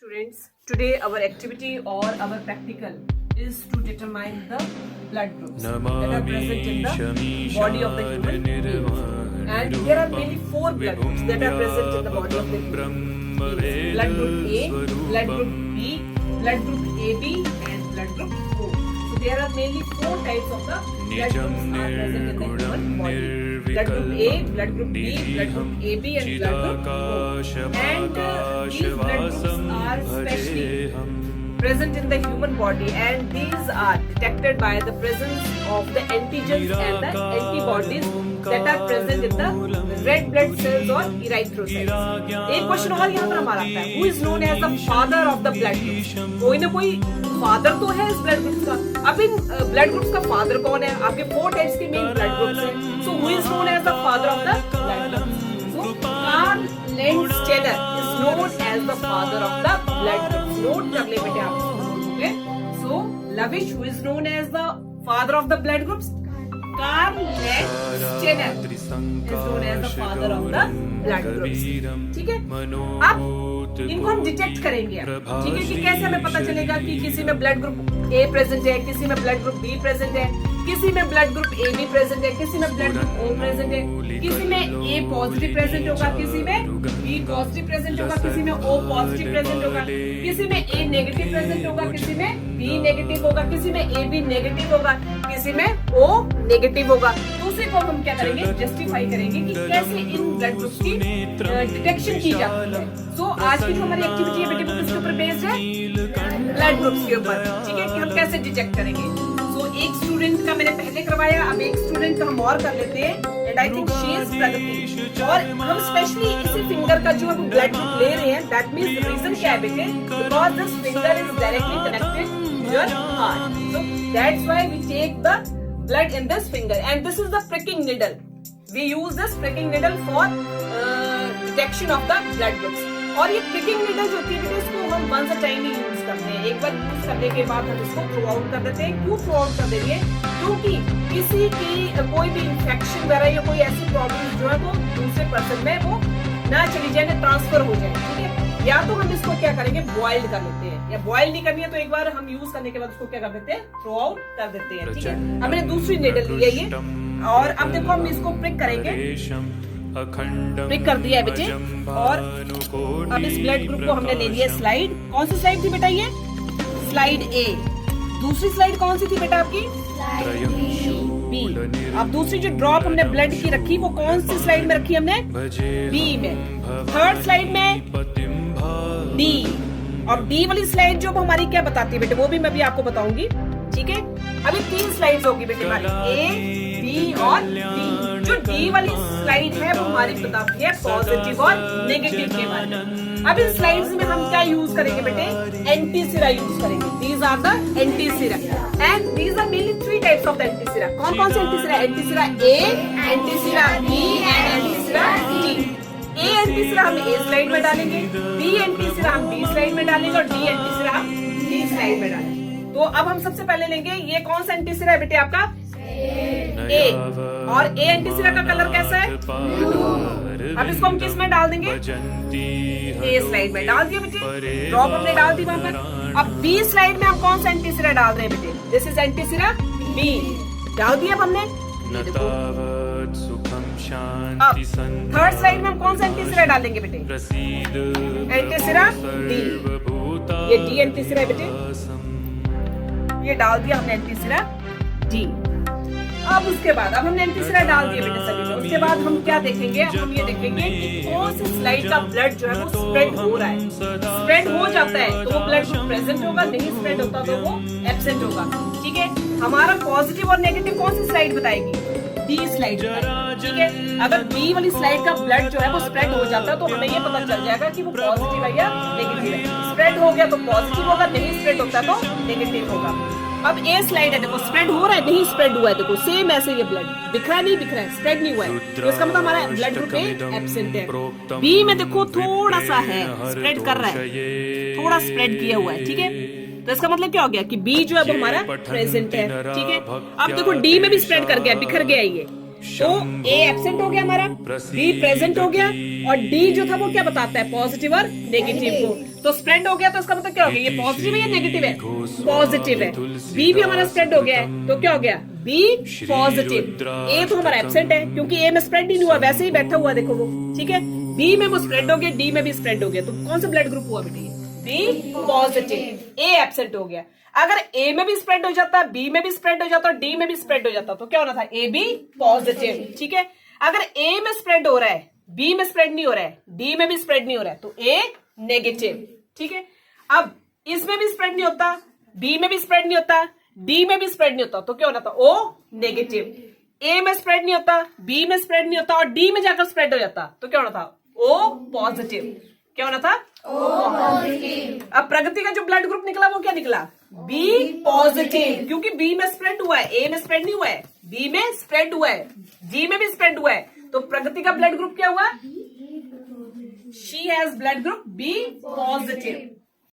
Students, today our activity or our practical is to determine the blood groups that are present in the body of the human being. And there are mainly 4 blood groups that are present in the body of the human being. Blood group A, blood group B, blood group AB and blood group O. So there are mainly 4 types of the blood groups are present in the human body. Blood group A, blood group B, blood group AB and blood group O. And these blood groups are specially present in the human body, and these are detected by the presence of the antigens and the antibodies that are present in the red blood cells or erythrocytes. एक question और यहाँ पर हमारा आता है, who is known as the father of the blood groups? कोई ना कोई फादर तो है इस ब्लड ग्रुप्स का। अब इन ब्लड ग्रुप्स का फादर कौन है? आपके 4 टाइप्स के मेन ब्लड ग्रुप्स हैं। So who is known as the father of the blood groups? So Karl Landsteiner is known as the father of the blood groups. Note कर ले बेटे आप नोटबुक में। So Lavish, who is known as the father of the blood groups? Karl Landsteiner is known as the father of the blood groups. ठीक है, अब इनको हम डिटेक्ट करेंगे। ठीक है, कि कैसे हमें पता चलेगा कि किसी में ब्लड ग्रुप ए प्रेजेंट है, किसी में ब्लड ग्रुप बी प्रेजेंट है, किसी में blood group A be present है, किसी में ब्लड ग्रुप ओ प्रेजेंट है, किसी में ए पॉजिटिव प्रेजेंट होगा, किसी में बी पॉजिटिव प्रेजेंट होगा, किसी में ओ पॉजिटिव प्रेजेंट होगा, किसी में ए नेगेटिव प्रेजेंट होगा, किसी में बी नेगेटिव होगा, किसी में ए बी नेगेटिव होगा, किसी में ओ नेगेटिव होगा। तो उसी को हम क्या करेंगे, जस्टिफाई करेंगे कि कैसे इन ब्लड ग्रुप्स की डिटेक्शन की जाती है। सो आज की जो हमारी एक्टिविटी है बेटे वो किसके ऊपर बेस्ड है? ब्लड ग्रुप्स के ऊपर। ठीक है, कि हम कैसे डिटेक्ट करेंगे। सो एक स्टूडेंट का मैंने पहले करवाया, अब एक स्टूडेंट का हम और कर लेते हैं। And I think she is Pragati. और हम स्पेशली इसी फिंगर का जो हम ब्लड ग्रुप ले रहे हैं, दैट मींस रीजन क्या है बेटे? Because this finger is directly connected to your heart. So that's why we take the blood in this finger, and this is the pricking needle. We use this pricking needle for detection of the blood groups. और ये pricking needle जो होती है इसको हम once a time he use करते हैं। एक बार यूज करने के बाद हम इसको थ्रो आउट कर देते हैं। क्यों थ्रो आउट कर देंगे? क्योंकि किसी की कोई भी इंफेक्शन वगैरह या कोई ऐसी प्रॉब्लम जो है वो दूसरे पर्सन में वो ना चली जाए, ट्रांसफर हो जाए। ठीक है, या तो हम इसको क्या करेंगे, बॉइल्ड कर लेते हैं, या बॉइल नहीं करनी है तो एक बार हम यूज करने के बाद उसको क्या कर देते हैं, थ्रो आउट कर देते हैं। ठीक है, अब मैंने दूसरी नेडल ली है ये, और अब देखो हम इसको प्रिक करेंगे। प्रिक कर दिया है बेटे, और अब इस ब्लड ग्रुप को हमने ले लिया स्लाइड। कौन सी स्लाइड थी बेटा? ये स्लाइड ए। दूसरी स्लाइड कौन सी थी बेटा आपकी? बी। अब दूसरी जो ड्रॉप हमने ब्लड की रखी वो कौन सी स्लाइड में रखी हमने? बी में। थर्ड स्लाइड में डी। और डी वाली स्लाइड जो हमारी क्या बताती है बेटे, वो भी मैं भी आपको बताऊंगी। ठीक है, अभी 3 स्लाइड्स होगी बेटे हमारी, ए, बी और डी। जो डी वाली स्लाइड है वो हमारी बताती है पॉजिटिव और नेगेटिव के बारे में। अब इन स्लाइड्स में हम क्या यूज करेंगे बेटे? एंटीसिरा यूज करेंगे। These are the antisera, and these are mainly 3 types of antisera. कौन कौन से antisera? Antisera A, antisera B and antisera D. A antisera हम ए स्लाइड में डालेंगे, बी एंटीसिरा हम बी स्लाइड में डालेंगे, और डी एंटीसिरा हम डी स्लाइड में डालेंगे। तो अब हम सबसे पहले लेंगे, ये कौन सा एंटीसिरा है बेटे आपका? ए। और ए एंटीसिरा का कलर कैसा है? अब इसको हम किस में डाल देंगे? ए स्लाइड में डाल दिया बेटे, ड्रॉप हमने डाल दी वहां पर। अब बी स्लाइड में हम कौन सा एंटीसिरा डाल रहे हैं बेटे? दिस इज एंटीसिरा बी, डाल दिया अब हमने। अब थर्ड स्लाइड में हम कौन सा एंटीसिरा डालेंगे बेटे? एंटीसिरा डी। ये डी एंटीसिरा है बेटे, ये डाल दिया हमने एंटीसिरा डी। अब उसके बाद अब हमने एंटीसिरा डाल दिया बेटे सभी में। उसके बाद हम क्या देखेंगे? हम ये देखेंगे कि कौन सी स्लाइड का ब्लड जो है वो स्प्रेड हो रहा है। स्प्रेड हो जाता है तो वो ब्लड प्रेजेंट होगा, नहीं स्प्रेड होता तो वो एब्सेंट होगा। ठीक है, हमारा पॉजिटिव और नेगेटिव कौन सी स्लाइड बताएगी? D slide. ठीक है, अगर बी वाली स्लाइड का ब्लड जो है वो स्प्रेड हो जाता है तो हमें ये पता चल जाएगा कि वो पॉजिटिव है या नेगेटिव है। स्प्रेड हो गया तो पॉजिटिव होगा, नहीं स्प्रेड होता तो नेगेटिव होगा। अब ए स्लाइड है, देखो स्प्रेड हो रहा है, नहीं स्प्रेड हुआ है। देखो सेम ऐसे ये ब्लड दिख रहा है, नहीं दिख रहा है, स्प्रेड नहीं हुआ है, तो इसका मतलब हमारा ब्लड ग्रुप ए एब्सेंट है। बी में देखो थोड़ा सा है, स्प्रेड कर रहा है, थोड़ा स्प्रेड किया हुआ है। ठीक है, तो इसका मतलब क्या हो गया कि बी जो है वो हमारा प्रेजेंट है। ठीक है, अब देखो डी में भी स्प्रेड कर गया, बिखर गया ये। तो ए एब्सेंट हो गया हमारा, बी प्रेजेंट हो गया, और डी जो था वो क्या बताता है, पॉजिटिव और नेगेटिव को। तो स्प्रेड हो गया तो इसका मतलब क्या हो गया, ये पॉजिटिव है या नेगेटिव है, पॉजिटिव है। बी भी हमारा स्प्रेड हो गया है, तो क्या हो गया, बी पॉजिटिव। ए तो हमारा एब्सेंट है क्योंकि ए में स्प्रेड ही नहीं हुआ, वैसे ही बैठा हुआ देखो वो, ठीक है। बी में वो स्प्रेड हो गया, डी में भी स्प्रेड हो गया, तो कौन सा ब्लड ग्रुप हुआ बेटी, बी पॉजिटिव। ए एब्सेंट हो गया। अगर ए में भी स्प्रेड हो जाता, बी में भी स्प्रेड हो जाता और डी में भी स्प्रेड हो जाता, तो क्या होना था, ए बी पॉजिटिव, ठीक है। अगर ए में स्प्रेड हो रहा है, बी में स्प्रेड नहीं हो रहा है, डी में भी स्प्रेड नहीं हो रहा है, तो ए नेगेटिव, ठीक है। अब इसमें भी स्प्रेड नहीं होता, बी में भी स्प्रेड नहीं होता, डी में भी स्प्रेड नहीं होता, तो क्या होना था, ओ नेगेटिव। ए में स्प्रेड नहीं होता, बी में स्प्रेड नहीं होता और डी में जाकर स्प्रेड हो जाता, तो क्या होना था, ओ पॉजिटिव। क्या होना था, ओ पॉजिटिव। अब प्रगति का जो ब्लड ग्रुप निकला वो क्या निकला, बी पॉजिटिव, क्योंकि बी में स्प्रेड हुआ है, ए में स्प्रेड नहीं हुआ है, बी में स्प्रेड हुआ है, डी में भी स्प्रेड हुआ है, तो प्रगति का ब्लड ग्रुप क्या हुआ, she has blood group B positive.